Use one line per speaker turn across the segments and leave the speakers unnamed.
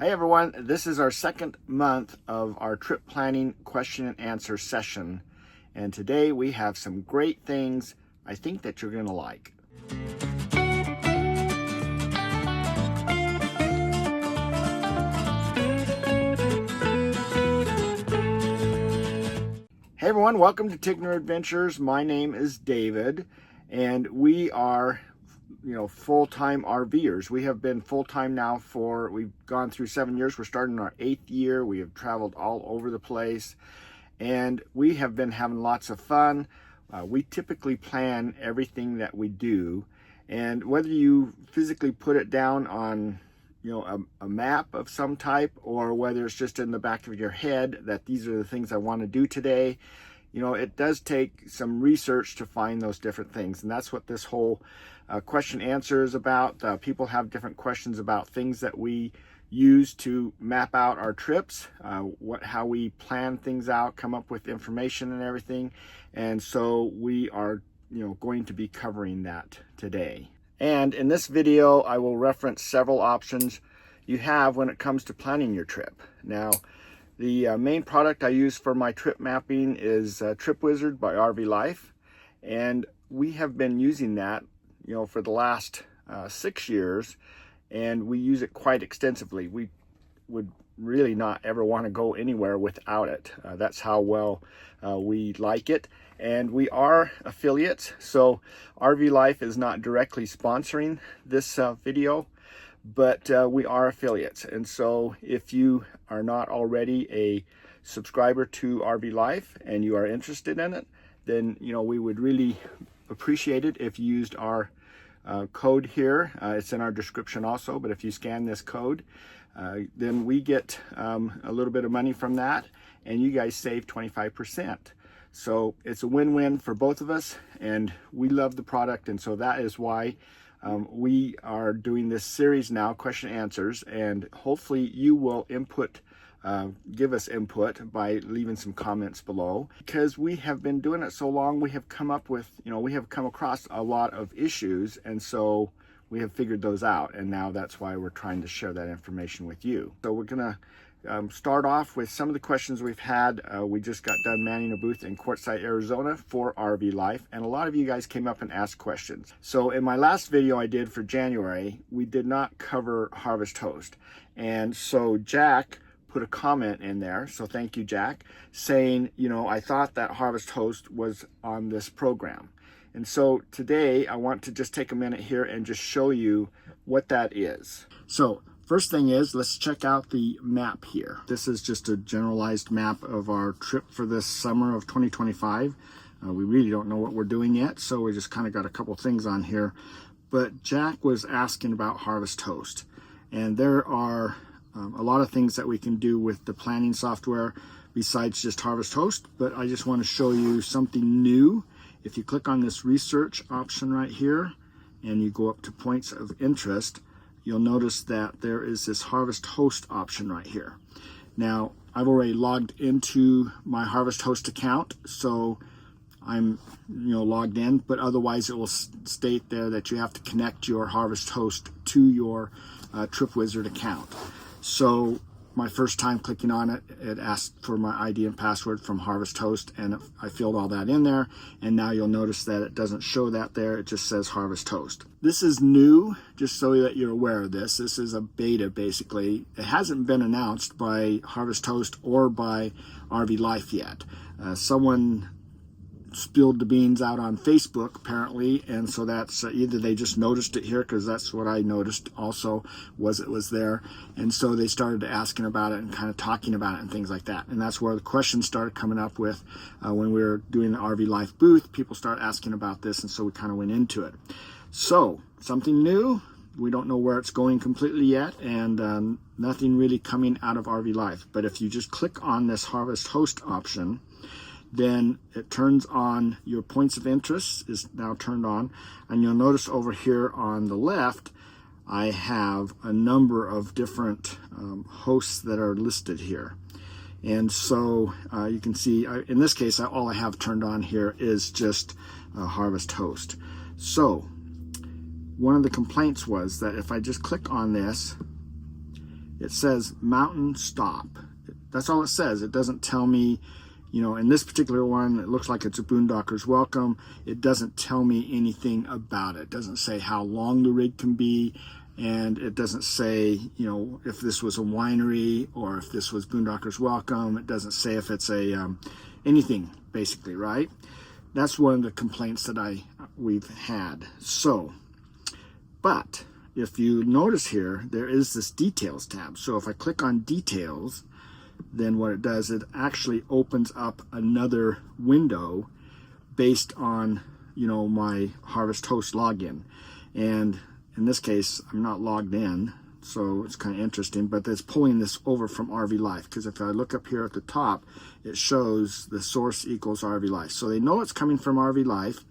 Hi everyone, this is our second month of our trip planning question and answer session. And today we have some great things I think that you're going to like. Hey everyone, welcome to Tigner Adventures. My name is David and we are full-time RVers. We have been full-time now we've gone through 7 years. We're starting our 8th year. We have traveled all over the place and we have been having lots of fun. We typically plan everything that we do, and whether you physically put it down on a map of some type, or whether it's just in the back of your head that these are the things I want to do today, it does take some research to find those different things. And that's what this whole question answer is about. People have different questions about things that we use to map out our trips, how we plan things out, come up with information and everything. And so we are going to be covering that today. And in this video, I will reference several options you have when it comes to planning your trip. Now, the main product I use for my trip mapping is Trip Wizard by RV Life. And we have been using that, for the last 6 years, and we use it quite extensively. We would really not ever want to go anywhere without it. That's how well we like it. And we are affiliates, so RV Life is not directly sponsoring this video, but we are affiliates. And so if you are not already a subscriber to RV Life and you are interested in it, then we would really appreciate it if you used our code here. It's in our description also, but if you scan this code, then we get a little bit of money from that, and you guys save 25%. So it's a win-win for both of us, and we love the product. And so that is why we are doing this series now, question answers, and hopefully you will give us input by leaving some comments below. Because we have been doing it so long, we have come across a lot of issues, and so we have figured those out, and now that's why we're trying to share that information with you. So we're gonna start off with some of the questions we've had. We just got done manning a booth in Quartzsite, Arizona for RV Life, and a lot of you guys came up and asked questions. So in my last video I did for January, we did not cover Harvest Host, and so Jack put a comment in there, so thank you, Jack, saying, I thought that Harvest Host was on this program. And so today I want to just take a minute here and just show you what that is. So first thing is, let's check out the map here. This is just a generalized map of our trip for this summer of 2025. We really don't know what we're doing yet, so we just kind of got a couple things on here. But Jack was asking about Harvest Host, and there are a lot of things that we can do with the planning software besides just Harvest Host, but I just want to show you something new. If you click on this research option right here and you go up to points of interest, you'll notice that there is this Harvest Host option right here. Now, I've already logged into my Harvest Host account, so I'm logged in, but otherwise it will state there that you have to connect your Harvest Host to your Trip Wizard account. So my first time clicking on it, it asked for my ID and password from Harvest Host, and I filled all that in there. And now you'll notice that it doesn't show that there. It just says Harvest Host. This is new, just so that you're aware of this. This is a beta, basically. It hasn't been announced by Harvest Host or by RV Life yet. Someone spilled the beans out on Facebook apparently, and so that's either they just noticed it here, because that's what I noticed also, was it was there, and so they started asking about it and kind of talking about it and things like that. And that's where the questions started coming up with when we were doing the RV Life booth. People started asking about this, and so we kind of went into it. So something new. We don't know where it's going completely yet, and nothing really coming out of RV Life. But if you just click on this Harvest Host option, then it turns on. Your points of interest is now turned on, and you'll notice over here on the left I have a number of different hosts that are listed here. And so you can see in this case all I have turned on here is just Harvest Host. So one of the complaints was that if I just click on this, it says mountain stop. That's all it says. It doesn't tell me, you know, in this particular one, it looks like it's a boondocker's welcome. It doesn't tell me anything about it. It doesn't say how long the rig can be. And it doesn't say, you know, if this was a winery or if this was boondocker's welcome. It doesn't say if it's a anything, basically, right? That's one of the complaints that we've had. So, but if you notice here, there is this details tab. So if I click on details, then what it does, it actually opens up another window based on, you know, my Harvest Host login. And in this case, I'm not logged in, so it's kind of interesting, but it's pulling this over from RV Life, because if I look up here at the top, it shows the source equals RV Life. So they know it's coming from RV Life.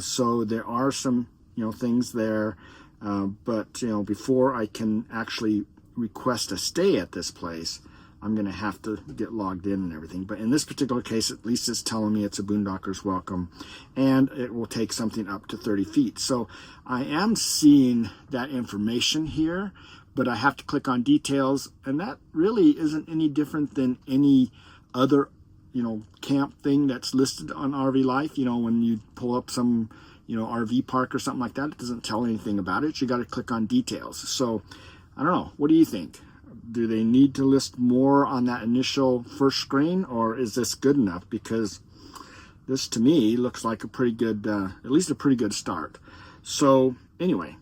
So there are some, you know, things there, but, you know, before I can actually request a stay at this place, I'm going to have to get logged in and everything. But in this particular case, at least it's telling me it's a boondocker's welcome, and it will take something up to 30 feet. So I am seeing that information here, but I have to click on details, and that really isn't any different than any other, you know, camp thing that's listed on RV Life. You know, when you pull up some, you know, RV park or something like that, it doesn't tell anything about it. You got to click on details. So I don't know. What do you think? Do they need to list more on that initial first screen, or is this good enough? Because this to me looks like a pretty good, at least a pretty good start. So anyway,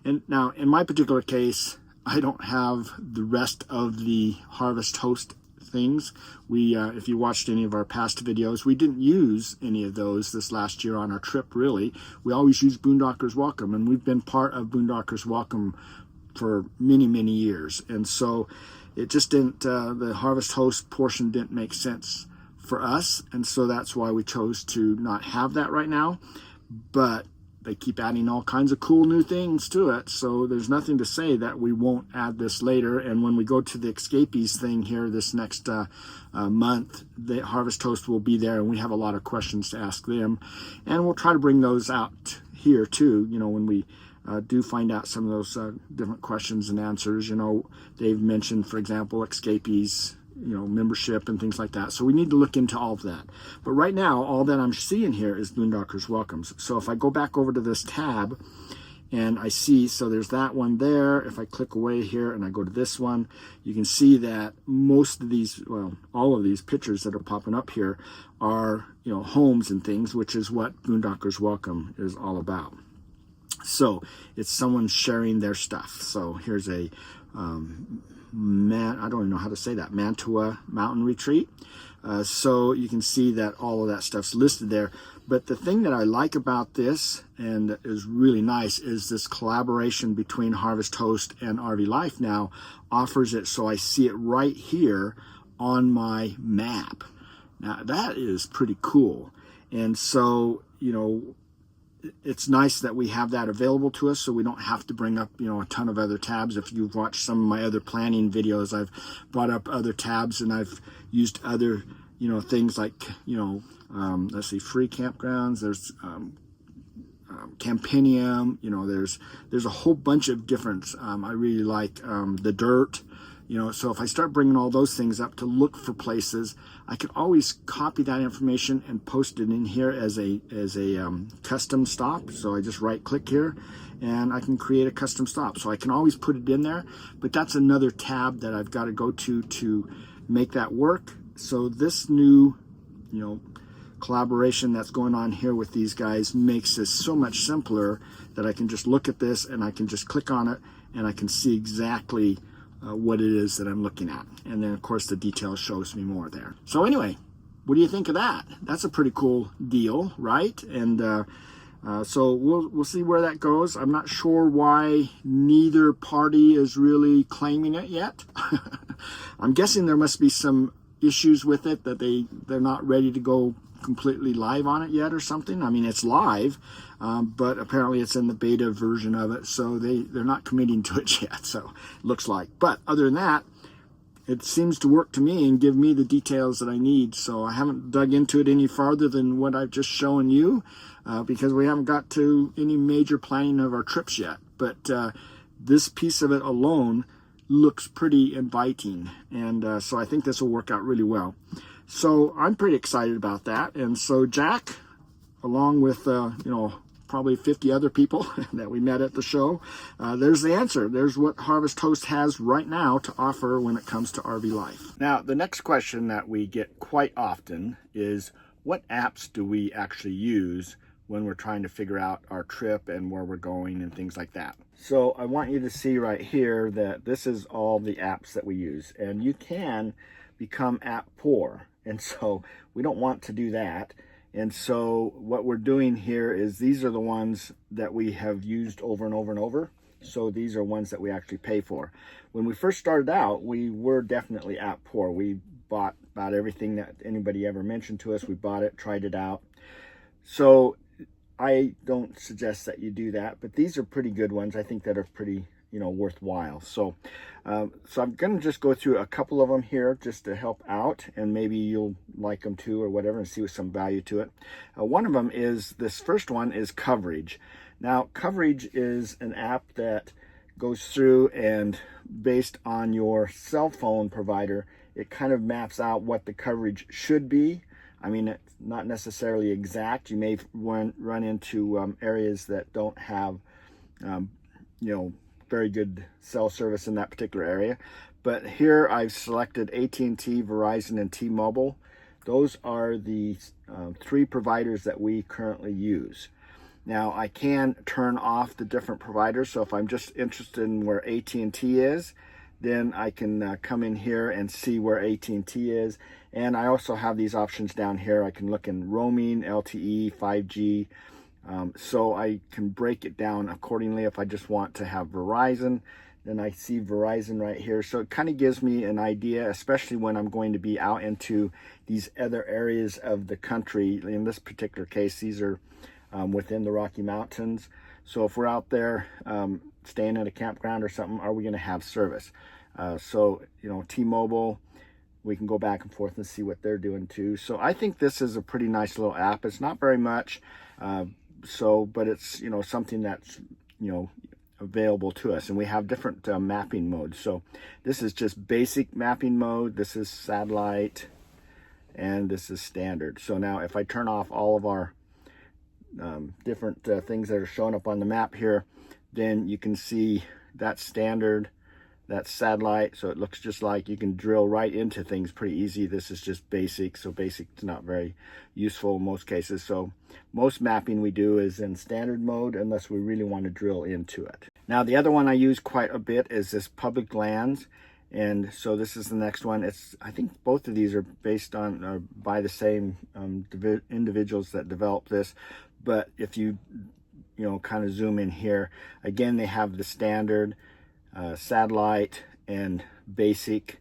and now in my particular case, I don't have the rest of the Harvest Host things. We, if you watched any of our past videos, we didn't use any of those this last year on our trip, really. We always use Boondocker's Welcome, and we've been part of Boondocker's Welcome for many, many years. And so it just didn't, the Harvest Host portion didn't make sense for us. And so that's why we chose to not have that right now. But they keep adding all kinds of cool new things to it. So there's nothing to say that we won't add this later. And when we go to the Escapees thing here this next month, the Harvest Host will be there, and we have a lot of questions to ask them. And we'll try to bring those out here too, you know, when we do find out some of those different questions and answers. You know, they've mentioned, for example, Escapees, you know, membership and things like that. So we need to look into all of that. But right now, all that I'm seeing here is Boondocker's Welcomes. So if I go back over to this tab and I see, so there's that one there. If I click away here and I go to this one, you can see that most of these, well, all of these pictures that are popping up here are, you know, homes and things, which is what Boondocker's Welcome is all about. So it's someone sharing their stuff. So here's a I don't even know how to say that, Mantua Mountain Retreat. So you can see that all of that stuff's listed there. But the thing that I like about this, and is really nice, is this collaboration between Harvest Host and RV Life now offers it so I see it right here on my map. Now that is pretty cool. And so, you know, it's nice that we have that available to us, so we don't have to bring up, you know, a ton of other tabs. If you've watched some of my other planning videos, I've brought up other tabs, and I've used other, you know, things like, you know, let's see, free campgrounds. There's Campinium. You know, there's a whole bunch of different. I really like the Dirt. You know, so if I start bringing all those things up to look for places, I can always copy that information and post it in here as a custom stop. So I just right click here and I can create a custom stop. So I can always put it in there, but that's another tab that I've got to go to make that work. So this new, you know, collaboration that's going on here with these guys makes this so much simpler that I can just look at this and I can just click on it and I can see exactly what it is that I'm looking at. And then of course the detail shows me more there. So anyway, what do you think of that? That's a pretty cool deal, right? And so we'll see where that goes. I'm not sure why neither party is really claiming it yet. I'm guessing there must be some issues with it, that they're not ready to go completely live on it yet or something. I mean, it's live, but apparently it's in the beta version of it, so they're not committing to it yet, so it looks like. But other than that, it seems to work to me and give me the details that I need. So I haven't dug into it any farther than what I've just shown you, because we haven't got to any major planning of our trips yet. But this piece of it alone looks pretty inviting. And so I think this will work out really well. So I'm pretty excited about that. And so Jack, along with, probably 50 other people that we met at the show, there's the answer. There's what Harvest Host has right now to offer when it comes to RV life. Now, the next question that we get quite often is, what apps do we actually use when we're trying to figure out our trip and where we're going and things like that? So I want you to see right here that this is all the apps that we use, and you can become app poor. And so we don't want to do that. And so what we're doing here is these are the ones that we have used over and over and over. So these are ones that we actually pay for. When we first started out, we were definitely app poor. We bought about everything that anybody ever mentioned to us. We bought it, tried it out. So I don't suggest that you do that, but these are pretty good ones. I think that are pretty, worthwhile. So I'm going to just go through a couple of them here just to help out, and maybe you'll like them too or whatever and see with some value to it. One of them is, this first one is Coverage. Now, Coverage is an app that goes through and based on your cell phone provider, it kind of maps out what the coverage should be. I mean, it's not necessarily exact. You may run into areas that don't have, very good cell service in that particular area. But here I've selected AT&T, Verizon, and T-Mobile. Those are the 3 providers that we currently use. Now, I can turn off the different providers. So if I'm just interested in where AT&T is, then I can come in here and see where AT&T is. And I also have these options down here. I can look in roaming, LTE, 5G. So I can break it down accordingly. If I just want to have Verizon, then I see Verizon right here. So it kind of gives me an idea, especially when I'm going to be out into these other areas of the country. In this particular case, these are within the Rocky Mountains. So if we're out there staying at a campground or something, are we going to have service? T-Mobile, we can go back and forth and see what they're doing too. So I think this is a pretty nice little app. It's not very much, but it's, something that's, available to us. And we have different mapping modes. So this is just basic mapping mode. This is satellite, and this is standard. So now if I turn off all of our different things that are showing up on the map here, then you can see that's standard, that's satellite. So it looks just like you can drill right into things pretty easy. This is just basic. So basic is not very useful in most cases. So most mapping we do is in standard mode unless we really want to drill into it. Now the other one I use quite a bit is this public lands. And so this is the next one. I think both of these are based on or by the same individuals that developed this. But if you kind of zoom in here, again, they have the standard, satellite, and basic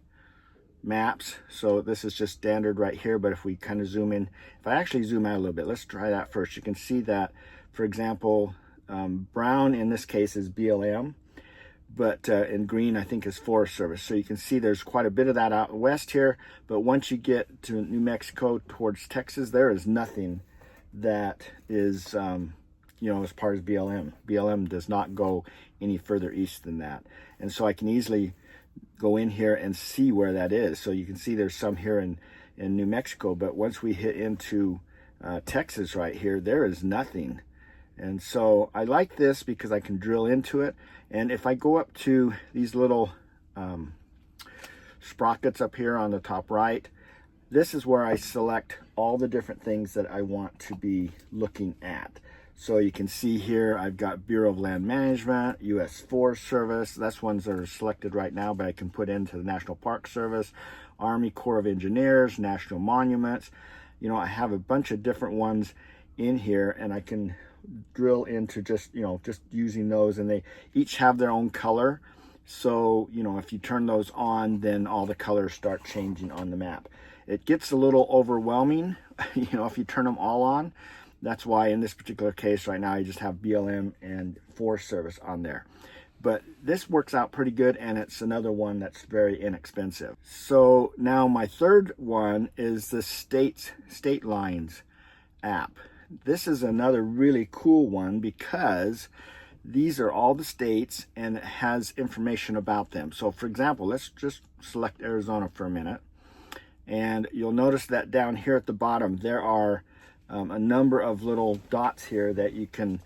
maps. So this is just standard right here. But if we kind of zoom in, if I actually zoom out a little bit, let's try that first. You can see that, for example, brown in this case is BLM. But in green, I think, is Forest Service. So you can see there's quite a bit of that out west here. But once you get to New Mexico towards Texas, there is nothing that is, as far as BLM. BLM does not go any further east than that. And so I can easily go in here and see where that is. So you can see there's some here in New Mexico. But once we hit into Texas right here, there is nothing. And so I like this because I can drill into it. And if I go up to these little sprockets up here on the top right, this is where I select all the different things that I want to be looking at. So you can see here, I've got Bureau of Land Management, U.S. Forest Service. That's ones that are selected right now, but I can put into the National Park Service, Army Corps of Engineers, National Monuments. I have a bunch of different ones in here, and I can drill into just using those, and they each have their own color. So if you turn those on, then all the colors start changing on the map. It gets a little overwhelming if you turn them all on. That's why in this particular case right now I just have BLM and Forest Service on there. But this works out pretty good, and it's another one that's very inexpensive. So now my third one is the State Lines app. This is another really cool one because these are all the states, and it has information about them. So for example, let's just select Arizona for a minute, and you'll notice that down here at the bottom there are a number of little dots here that you can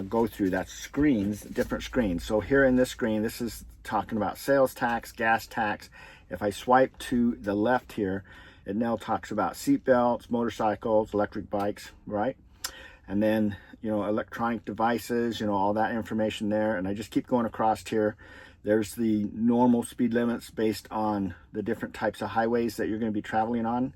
go through. That's screens, different screens. So here in this screen, this is talking about sales tax, gas tax. If I swipe to the left here, it now talks about seat belts, motorcycles, electric bikes, right? And then, you know, electronic devices, you know, all that information there. And I just keep going across here. There's the normal speed limits based on the different types of highways that you're going to be traveling on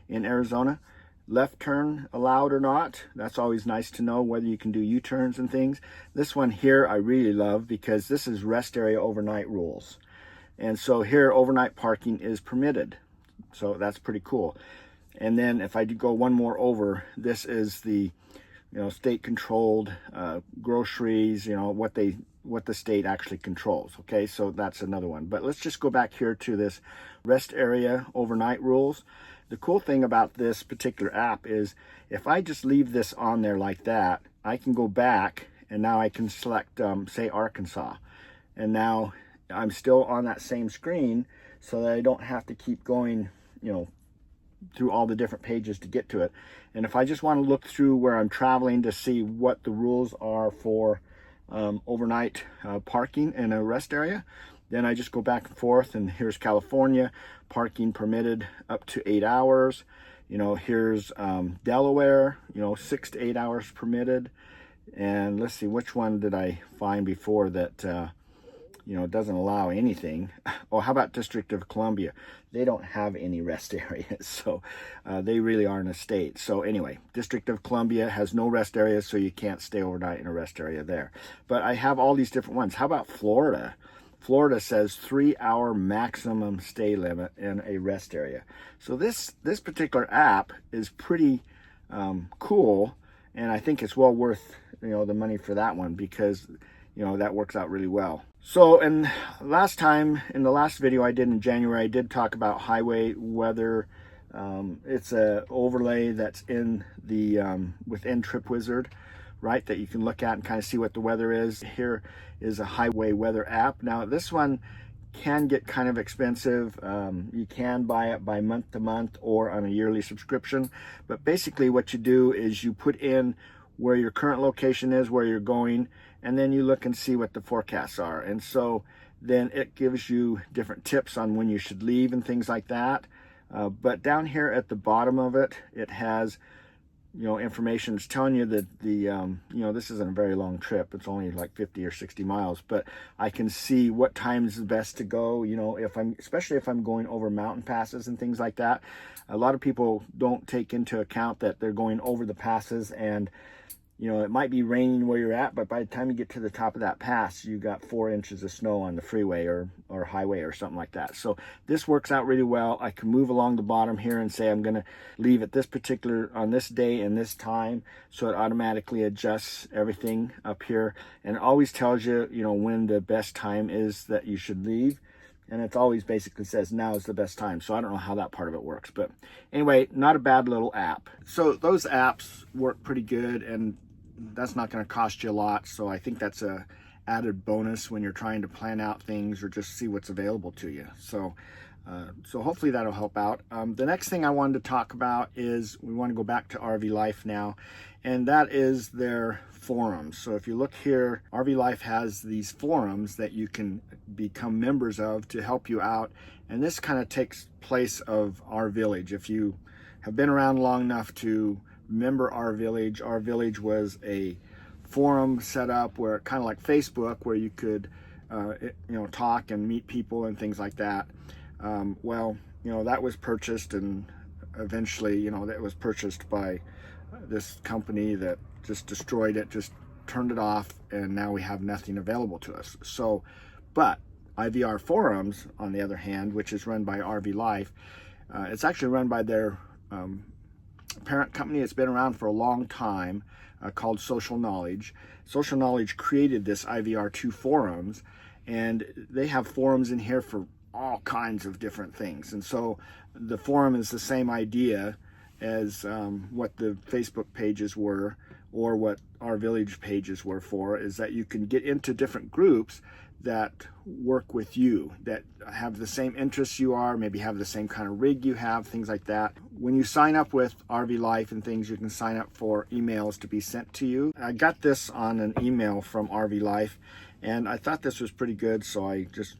in Arizona. Left turn allowed or not. That's always nice to know, whether you can do U-turns and things. This one here I really love, because this is rest area overnight rules. And so here overnight parking is permitted. So that's pretty cool. And then if I do go one more over, this is the, you know, state controlled groceries, you know, what the state actually controls. Okay, so that's another one. But let's just go back here to this rest area overnight rules. The cool thing about this particular app is if I just leave this on there like that, I can go back and now I can select, say, Arkansas. And now I'm still on that same screen, so that I don't have to keep going, you know, through all the different pages to get to it. And if I just want to look through where I'm traveling to see what the rules are for overnight parking in a rest area, then I just go back and forth, and here's California, parking permitted up to 8 hours. You know, here's Delaware, you know, 6 to 8 hours permitted. And let's see, which one did I find before that, you know, doesn't allow anything? Oh, how about District of Columbia? They don't have any rest areas, so they really aren't a state. So anyway, District of Columbia has no rest areas, so you can't stay overnight in a rest area there. But I have all these different ones. How about Florida? Florida says 3-hour maximum stay limit in a rest area. So this particular app is pretty cool, and I think it's well worth, you know, the money for that one, because, you know, that works out really well. So, and last time, in the last video I did in January, I did talk about highway weather. It's a overlay that's in the within TripWizard, right, that you can look at and kind of see what the weather is. Here is a highway weather app. Now this one can get kind of expensive. You can buy it by month to month or on a yearly subscription, but basically what you do is you put in where your current location is, where you're going, and then you look and see what the forecasts are. And so then it gives you different tips on when you should leave and things like that. But down here at the bottom of it, it has, you know, information. It's telling you that the, you know, this isn't a very long trip. It's only like 50 or 60 miles, but I can see what time is the best to go. You know, especially if I'm going over mountain passes and things like that. A lot of people don't take into account that they're going over the passes, and, you know, it might be raining where you're at, but by the time you get to the top of that pass, you got 4 inches of snow on the freeway or highway or something like that. So this works out really well. I can move along the bottom here and say I'm going to leave at on this day and this time. So it automatically adjusts everything up here, and it always tells you, you know, when the best time is that you should leave. And it always basically says now is the best time. So I don't know how that part of it works, but anyway, not a bad little app. So those apps work pretty good, and that's not going to cost you a lot. So I think that's a added bonus when you're trying to plan out things or just see what's available to you. So hopefully that'll help out. The next thing I wanted to talk about is we want to go back to RV Life now, and that is their forums. So if you look here, RV Life has these forums that you can become members of to help you out. And this kind of takes place of Our Village. If you have been around long enough to remember Our Village was a forum set up where, kind of like Facebook, where you could you know, talk and meet people and things like that. Well, you know, that was purchased, and eventually, you know, that was purchased by this company that just destroyed it, just turned it off, and now we have nothing available to us. So, but IVR Forums, on the other hand, which is run by RV Life, it's actually run by their parent company. It's been around for a long time, called Social Knowledge. Social Knowledge created this IVR2 Forums, and they have forums in here for all kinds of different things. And so the forum is the same idea as what the Facebook pages were or what our village pages were for, is that you can get into different groups that work with you, that have the same interests you are, maybe have the same kind of rig you have, things like that. When you sign up with RV Life and things, you can sign up for emails to be sent to you. I got this on an email from RV Life, and I thought this was pretty good, so I just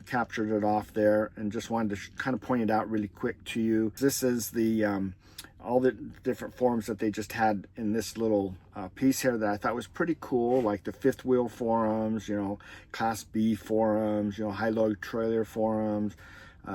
captured it off there and just wanted to kind of point it out really quick to you. This is the all the different forums that they just had in this little piece here that I thought was pretty cool, like the fifth wheel forums, you know, Class B forums, you know, high-low trailer forums.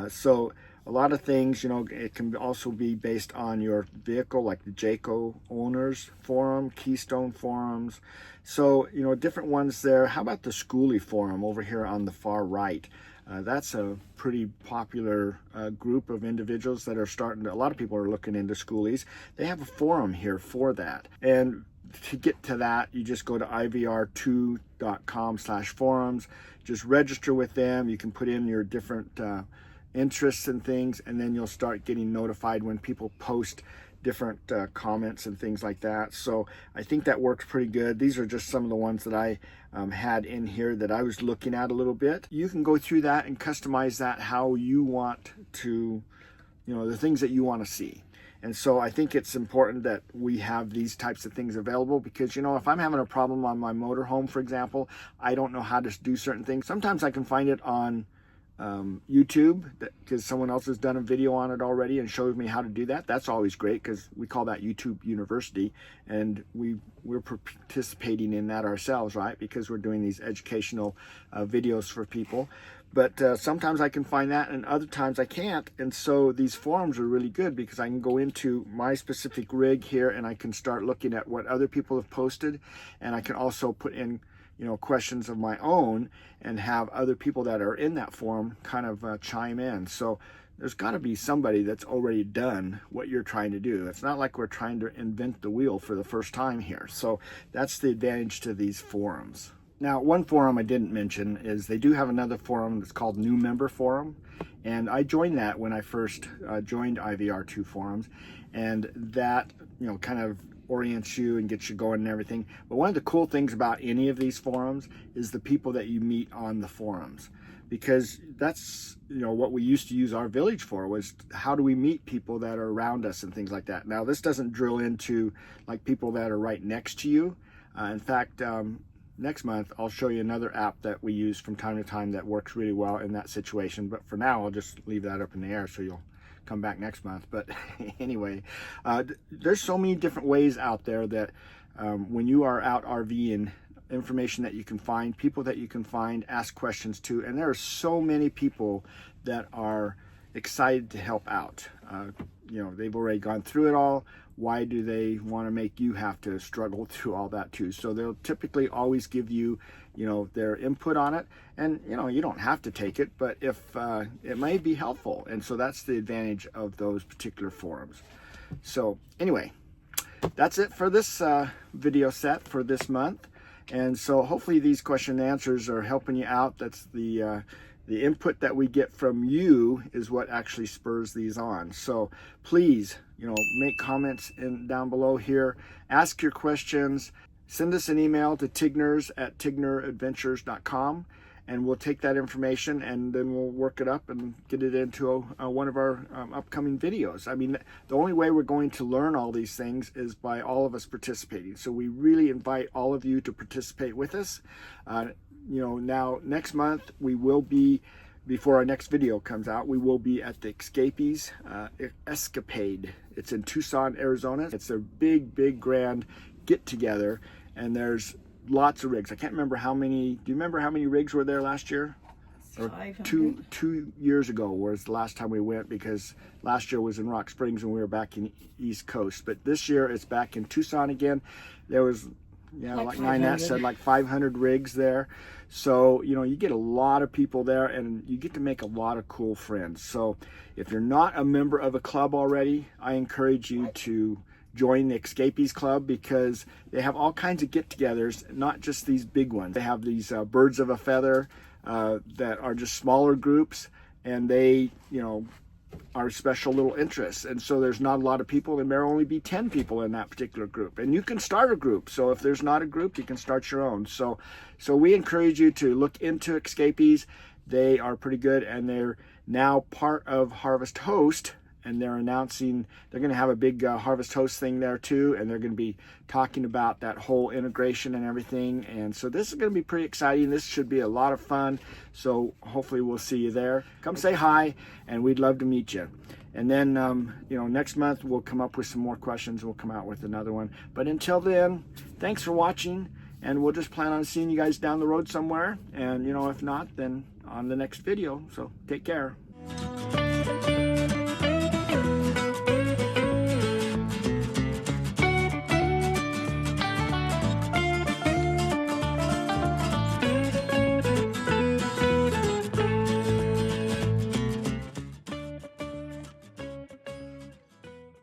So a lot of things, you know, it can also be based on your vehicle, like the Jayco owners forum, Keystone forums. So, you know, different ones there. How about the Schoolie forum over here on the far right? That's a pretty popular group of individuals that are starting to, a lot of people are looking into schoolies. They have a forum here for that. And to get to that, you just go to IVR2.com/forums, just register with them. You can put in your different interests and things, and then you'll start getting notified when people post different comments and things like that. So I think that works pretty good. These are just some of the ones that I had in here that I was looking at a little bit. You can go through that and customize that how you want to, you know, the things that you want to see. And so I think it's important that we have these types of things available, because, you know, if I'm having a problem on my motorhome, for example, I don't know how to do certain things. Sometimes I can find it on YouTube, because someone else has done a video on it already and shows me how to do that. That's always great, because we call that YouTube University, and we're participating in that ourselves, right? Because we're doing these educational videos for people. But sometimes I can find that, and other times I can't. And so these forums are really good, because I can go into my specific rig here and I can start looking at what other people have posted, and I can also put in, you know, questions of my own and have other people that are in that forum kind of chime in. So there's got to be somebody that's already done what you're trying to do. It's not like we're trying to invent the wheel for the first time here. So that's the advantage to these forums. Now, one forum I didn't mention is they do have another forum that's called New Member Forum. And I joined that when I first joined IVR2 Forums. And that, you know, kind of orients you and gets you going and everything. But one of the cool things about any of these forums is the people that you meet on the forums, because that's, you know, what we used to use our village for, was how do we meet people that are around us and things like that. Now, this doesn't drill into like people that are right next to you. In fact, next month I'll show you another app that we use from time to time that works really well in that situation. But for now, I'll just leave that up in the air, so you'll come back next month. But anyway, there's so many different ways out there that when you are out RVing, information that you can find, people that you can find, ask questions to, and there are so many people that are excited to help out. You know, they've already gone through it all. Why do they want to make you have to struggle through all that too? So they'll typically always give you, you know, their input on it. And, you know, you don't have to take it, but if it may be helpful. And so that's the advantage of those particular forums. So anyway, that's it for this video set for this month. And so hopefully these question and answers are helping you out. That's the input that we get from you is what actually spurs these on. So please, you know, make comments down below here. Ask your questions. Send us an email to tigneradventures.com, and we'll take that information and then we'll work it up and get it into one of our upcoming videos. I mean, the only way we're going to learn all these things is by all of us participating. So we really invite all of you to participate with us. You know, now next month we will be, before our next video comes out, we will be at the Escapees Escapade. It's in Tucson, Arizona. It's a big grand get together, and there's lots of rigs. I can't remember how many. Do you remember how many rigs were there last year? Or two years ago was the last time we went, because last year was in Rock Springs and we were back in East Coast. But this year it's back in Tucson again. There was, yeah, like Ninette said, like 500 rigs there. So, you know, you get a lot of people there and you get to make a lot of cool friends. So if you're not a member of a club already, I encourage you to join the Escapees Club, because they have all kinds of get-togethers, not just these big ones. They have these birds of a feather that are just smaller groups, and they, you know, our special little interests. And so there's not a lot of people. There may only be 10 people in that particular group. And you can start a group. So if there's not a group, you can start your own. So we encourage you to look into Escapees. They are pretty good, and they're now part of Harvest Host. And they're announcing they're going to have a big Harvest Host thing there too, and they're going to be talking about that whole integration and everything. And so this is going to be pretty exciting. This should be a lot of fun. So hopefully we'll see you there. Come say hi, and we'd love to meet you. And then next month we'll come up with some more questions. We'll come out with another one. But until then, thanks for watching, and we'll just plan on seeing you guys down the road somewhere. And if not, then on the next video. So take care.